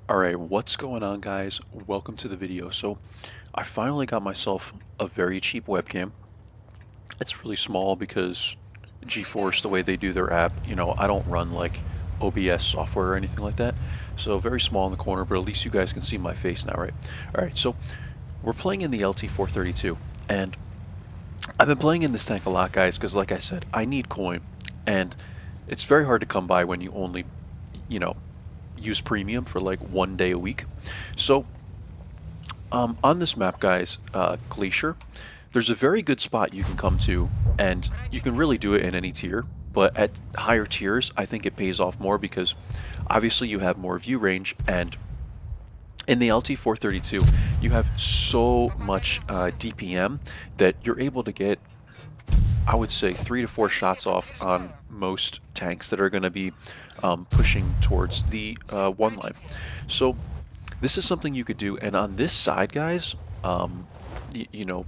Alright, what's going on guys? Welcome to the video. So I finally got myself a very cheap webcam. It's really small because GeForce, the way they do their app, I don't run like OBS software or anything like that. So very small in the corner, but at least you guys can see my face now, right? Alright, so we're playing in the LT-432, and I've been playing in this tank a lot, guys, because like I said, I need coin, and it's very hard to come by when you only, you know, use premium for like 1 day a week. So on this map, guys, Glacier, there's a very good spot you can come to, and you can really do it in any tier, but at higher tiers I think it pays off more because obviously you have more view range, and in the LT-432 you have so much DPM that you're able to get, I would say, 3 to 4 shots off on most tanks that are going to be pushing towards the one line. So this is something you could do, and on this side, guys, you know,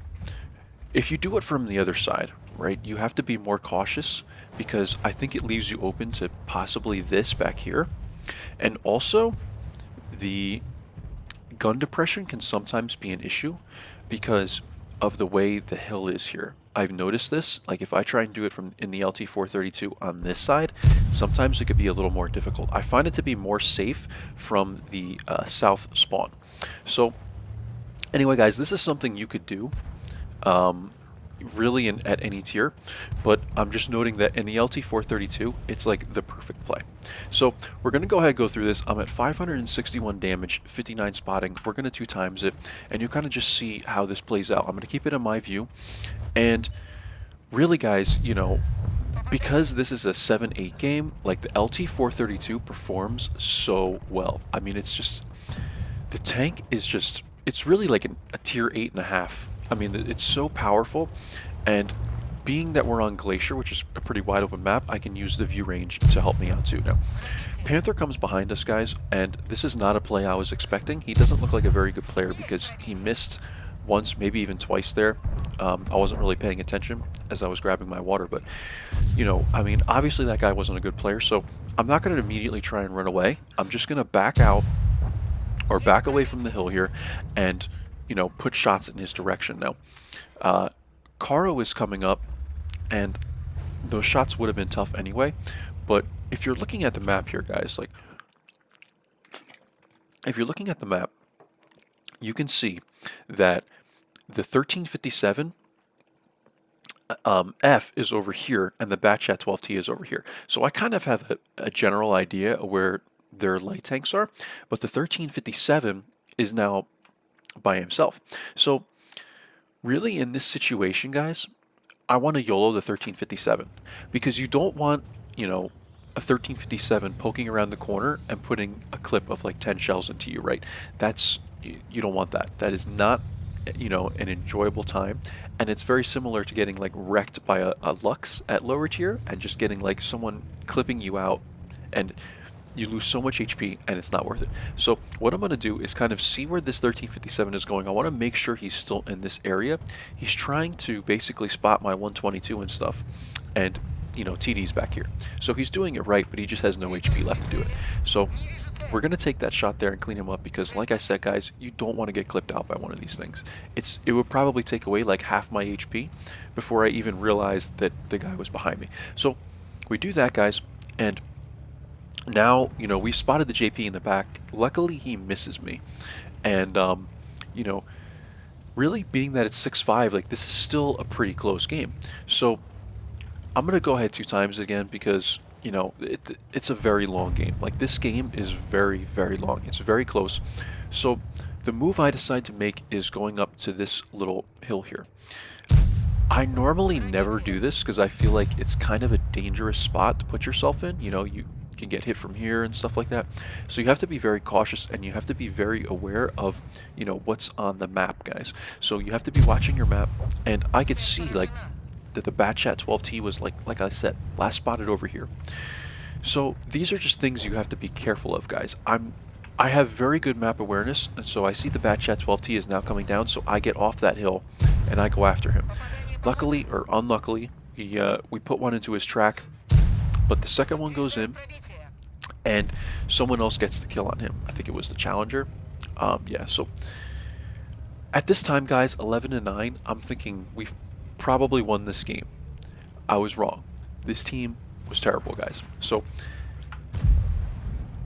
if you do it from the other side, right, you have to be more cautious because I think it leaves you open to possibly this back here, and also the gun depression can sometimes be an issue because of the way the hill is here. I've noticed this, like if I try and do it from in the LT-432 on this side, sometimes it could be a little more difficult. I find it to be more safe from the south spawn. So anyway, guys, this is something you could do really at any tier, but I'm just noting that in the LT-432 it's like the perfect play. So we're going to go ahead and go through this. I'm at 561 damage, 59 spotting. We're going to 2 times it, and you kind of just see how this plays out. I'm going to keep it in my view, and really, guys, because this is a 7-8 game, like the LT-432 performs so well. I mean, it's just, the tank is just, it's really like a tier 8.5. I mean, it's so powerful, and being that we're on Glacier, which is a pretty wide open map, I can use the view range to help me out too. Now, Panther comes behind us, guys, and this is not a play I was expecting. He doesn't look like a very good player because he missed once, maybe even twice there. I wasn't really paying attention as I was grabbing my water, but, I mean, obviously that guy wasn't a good player, so I'm not going to immediately try and run away. I'm just going to back out or back away from the hill here and put shots in his direction. Now, Caro is coming up, and those shots would have been tough anyway, but if you're looking at the map here, guys, like, if you're looking at the map, you can see that the 1357 F is over here, and the Batchat 12T is over here. So I kind of have a general idea of where their light tanks are, but the 1357 is now by himself. So really in this situation, guys, I want to YOLO the 1357 because you don't want, a 1357 poking around the corner and putting a clip of like 10 shells into you, right? You don't want that. That is not, an enjoyable time, and it's very similar to getting like wrecked by a Lux at lower tier and just getting like someone clipping you out, and you lose so much HP and it's not worth it. So what I'm going to do is kind of see where this 1357 is going. I want to make sure he's still in this area. He's trying to basically spot my 122 and stuff, and TD's back here. So he's doing it right, but he just has no HP left to do it. So we're going to take that shot there and clean him up because, like I said, guys, you don't want to get clipped out by one of these things. It would probably take away like half my HP before I even realized that the guy was behind me. So we do that, guys, and now, we've spotted the JP in the back. Luckily, he misses me. And, really being that it's 6-5, like, this is still a pretty close game. So I'm going to go ahead 2 times again because, it's a very long game. Like, this game is very, very long. It's very close. So the move I decide to make is going up to this little hill here. I normally never do this because I feel like it's kind of a dangerous spot to put yourself in. You can get hit from here and stuff like that. So you have to be very cautious, and you have to be very aware of, what's on the map, guys. So you have to be watching your map, and I could see like that the Batchat 12T was like I said, last spotted over here. So these are just things you have to be careful of, guys. I have very good map awareness, and so I see the Batchat 12T is now coming down, so I get off that hill and I go after him. Luckily or unluckily, we put one into his track, but the second one goes in, and someone else gets the kill on him. I think it was the challenger. Yeah, so at this time, guys, 11-9, I'm thinking we've probably won this game. I was wrong. This team was terrible, guys. So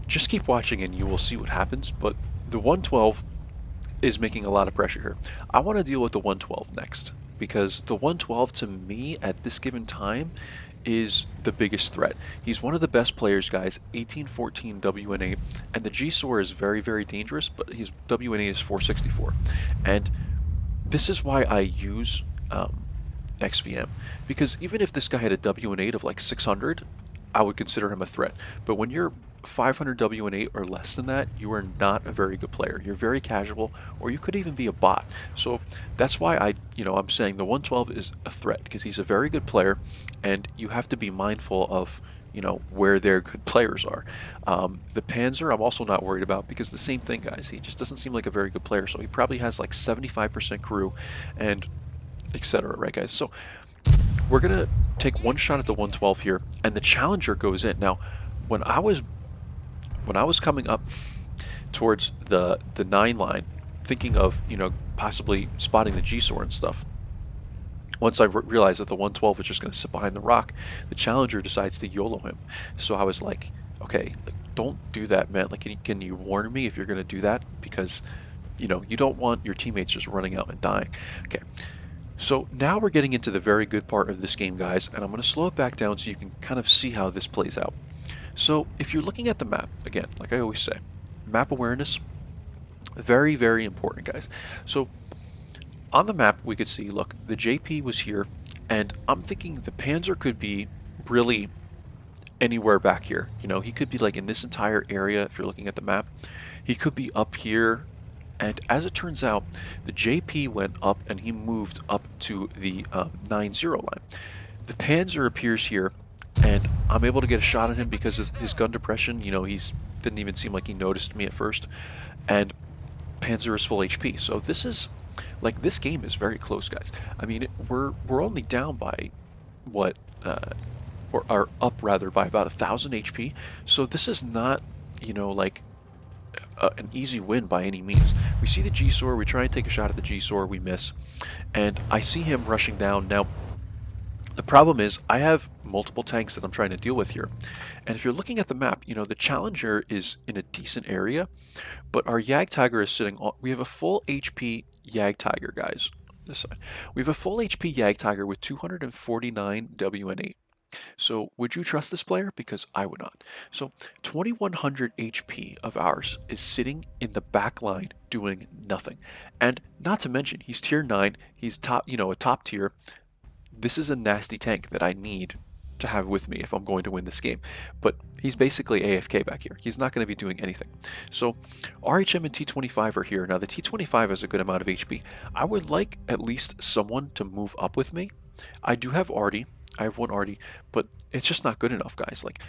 just keep watching and you will see what happens, but the 112 is making a lot of pressure here. I want to deal with the 112 next, because the 112 to me at this given time is the biggest threat. He's one of the best players, guys. 1814 WN8, and the G-SOAR is very, very dangerous, but his WN8 is 464. And this is why I use XVM, because even if this guy had a WN8 of like 600, I would consider him a threat. But when you're 500 WN8 or less than that, you are not a very good player. You're very casual, or you could even be a bot. So that's why I'm saying the 112 is a threat, because he's a very good player, and you have to be mindful of, where their good players are. The Panzer, I'm also not worried about, because the same thing, guys. He just doesn't seem like a very good player, so he probably has like 75% crew, and etc. Right, guys? So we're gonna take one shot at the 112 here, and the challenger goes in. Now, when I was coming up towards the 9 line, thinking of possibly spotting the G-SOAR and stuff, once I realized that the 112 was just going to sit behind the rock, the challenger decides to YOLO him. So I was like, okay, don't do that, man. Like, can you warn me if you're going to do that? Because you don't want your teammates just running out and dying. Okay. So now we're getting into the very good part of this game, guys, and I'm going to slow it back down so you can kind of see how this plays out. So if you're looking at the map, again, like I always say, map awareness, very, very important, guys. So on the map, we could see, look, the JP was here, and I'm thinking the Panzer could be really anywhere back here. He could be like in this entire area if you're looking at the map. He could be up here. And as it turns out, the JP went up and he moved up to the 9-0 line. The Panzer appears here, and I'm able to get a shot at him because of his gun depression. He's didn't even seem like he noticed me at first. And Panzer is full HP. So this game is very close, guys. I mean, we're only down by what, or are up rather by about 1,000 HP. So this is not, like an easy win by any means. We see the G-SOAR, we try and take a shot at the G-SOAR, we miss, and I see him rushing down. Now, the problem is I have multiple tanks that I'm trying to deal with here, and if you're looking at the map, the Challenger is in a decent area, but our Jagdtiger is sitting on, we have a full HP Jagdtiger, guys. This side. We have a full HP Jagdtiger with 249 WN8. So would you trust this player? Because I would not. So 2100 HP of ours is sitting in the back line doing nothing. And not to mention, he's tier 9, he's top, a top tier. This is a nasty tank that I need to have with me if I'm going to win this game. But he's basically AFK back here. He's not going to be doing anything. So RHM and T25 are here. Now the T25 has a good amount of HP. I would like at least someone to move up with me. I do have Artie. I have one Artie, but it's just not good enough, guys. Like,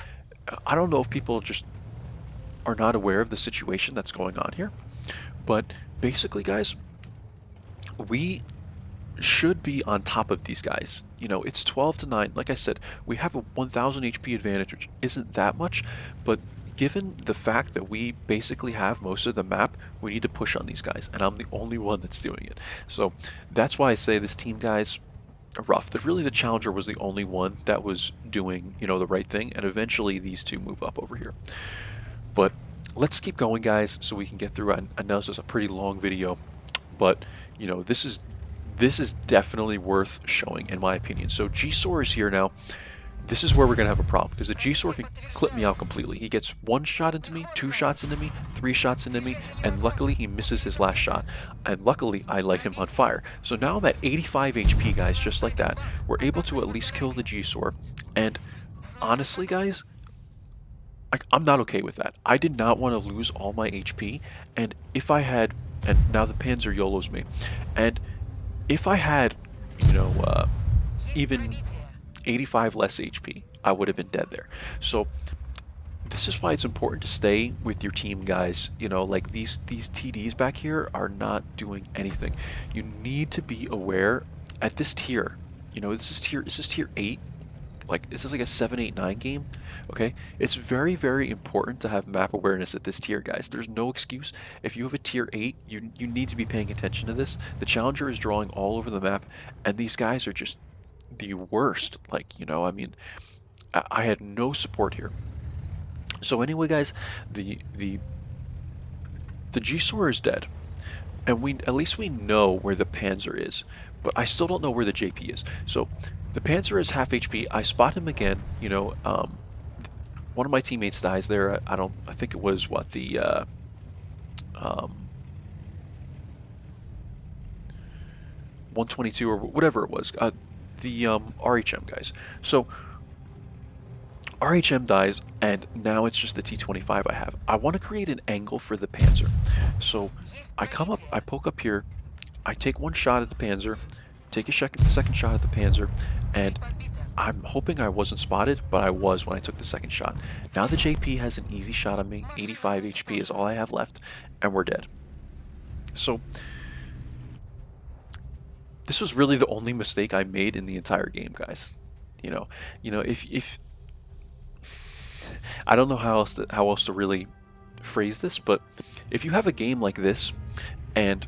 I don't know if people just are not aware of the situation that's going on here, but basically, guys, we should be on top of these guys. It's 12-9. Like I said, we have a 1000 HP advantage, which isn't that much, but given the fact that we basically have most of the map, we need to push on these guys, and I'm the only one that's doing it. So that's why I say this team, guys, rough. Really, the Challenger was the only one that was doing, the right thing, and eventually these two move up over here. But let's keep going, guys, so we can get through it. I know this is a pretty long video, but this is definitely worth showing, in my opinion. So G-SOAR is here now. This is where we're going to have a problem, because the G-SOAR can clip me out completely. He gets 1 shot into me, 2 shots into me, 3 shots into me, and luckily he misses his last shot. And luckily I light him on fire. So now I'm at 85 HP, guys, just like that. We're able to at least kill the G-SOAR. And honestly, guys, I'm not okay with that. I did not want to lose all my HP, and if I had, and now the Panzer YOLOs me, and if I had, even 85 less HP, I would have been dead there. So this is why it's important to stay with your team, guys. Like these TDs back here are not doing anything. You need to be aware at this tier. This is tier 8. like, this is like a 7, 8, 9 game, okay? It's very, very important to have map awareness at this tier, guys. There's no excuse. If you have a tier 8, you need to be paying attention to this. The Challenger is drawing all over the map, and these guys are just the worst. Like, you know, I mean, I had no support here. So anyway, guys, the G-Soar is dead. And at least we know where the Panzer is, but I still don't know where the JP is. So the Panzer is half HP. I spot him again. You know, one of my teammates dies there. I think it was what, the 122 or whatever it was. The RHM guys. So RHM dies, and now it's just the T-25 I have. I want to create an angle for the Panzer. So I come up, I poke up here, I take one shot at the Panzer, take a second shot at the Panzer, and I'm hoping I wasn't spotted, but I was when I took the second shot. Now the JP has an easy shot on me. 85 HP is all I have left, and we're dead. So this was really the only mistake I made in the entire game, guys. You know, if I don't know how else to really phrase this, but if you have a game like this and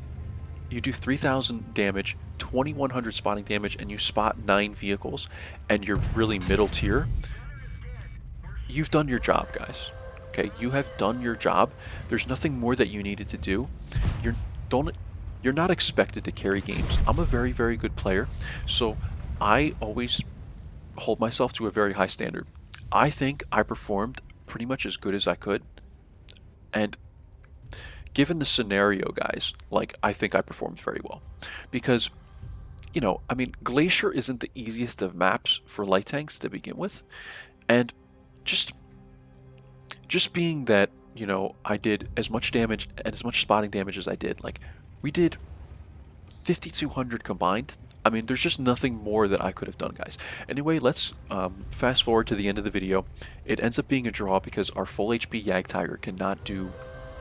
you do 3,000 damage, 2,100 spotting damage, and you spot 9 vehicles, and you're really middle tier, you've done your job, guys. Okay, you have done your job. There's nothing more that you needed to do. You're not expected to carry games. I'm a very, very good player, so I always hold myself to a very high standard. I think I performed pretty much as good as I could, and given the scenario, guys, like, I think I performed very well. Because, you know, I mean, Glacier isn't the easiest of maps for light tanks to begin with, and just being that, you know, I did as much damage and as much spotting damage as I did, like, we did 5,200 combined. I mean, there's just nothing more that I could have done, guys. Anyway, let's fast forward to the end of the video. It ends up being a draw because our full HP Yag Tiger cannot do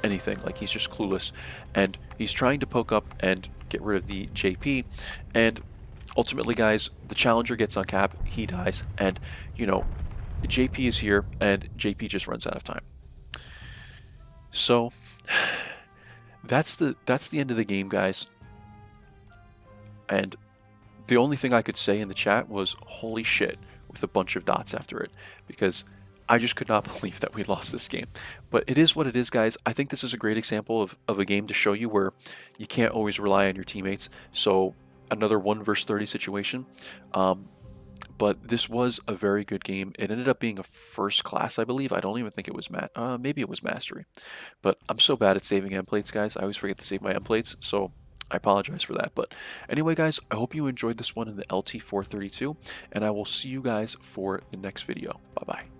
anything. Like, he's just clueless, and he's trying to poke up and get rid of the JP, and ultimately, guys, the Challenger gets on cap, he dies, and, you know, JP is here, and JP just runs out of time. So that's the end of the game, guys. And the only thing I could say in the chat was holy shit with a bunch of dots after it, because I just could not believe that we lost this game. But it is what it is, guys. I think this is a great example of a game to show you where you can't always rely on your teammates. So another 1 versus 30 situation. But this was a very good game. It ended up being a first class, I believe. I don't even think it was maybe it was mastery. But I'm so bad at saving end plates, guys. I always forget to save my end plates, so I apologize for that. But anyway, guys, I hope you enjoyed this one in the LT-432, and I will see you guys for the next video. Bye-bye.